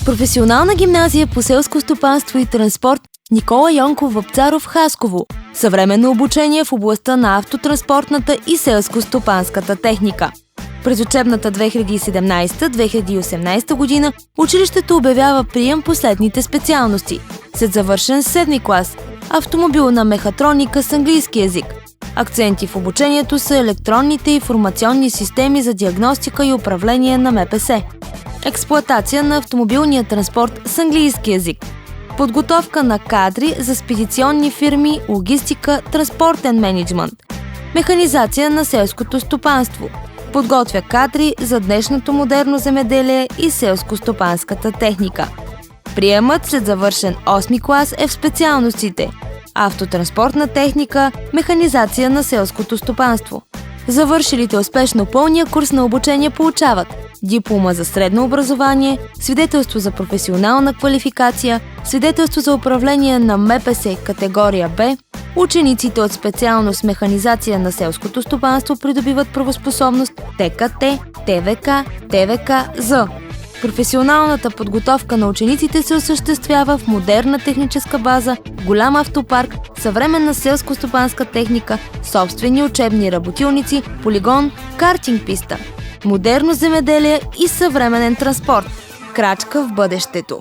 Професионална гимназия по селско стопанство и транспорт Никола Йонков Вапцаров, Хасково. Съвременно обучение в областта на автотранспортната и селско-стопанската техника. През учебната 2017-2018 година училището обявява прием по следните специалности. След завършен 7 клас – автомобилна мехатроника с английски език. Акценти в обучението са електронните информационни системи за диагностика и управление на МПС. Експлоатация на автомобилния транспорт с английски език. Подготовка на кадри за спедиционни фирми, логистика, транспортен мениджмънт. Механизация на селското стопанство. Подготвя кадри за днешното модерно земеделие и селско-стопанската техника. Приемът след завършен 8 клас е в специалностите: автотранспортна техника, механизация на селското стопанство. Завършилите успешно пълния курс на обучение получават диплома за средно образование, свидетелство за професионална квалификация, свидетелство за управление на МПС категория Б. Учениците от специалност механизация на селското стопанство придобиват правоспособност ТКТ, ТВК, ТВК-З. Професионалната подготовка на учениците се осъществява в модерна техническа база, голям автопарк, съвременна селско-стопанска техника, собствени учебни работилници, полигон, картинг писта, модерно земеделие и съвременен транспорт. Крачка в бъдещето.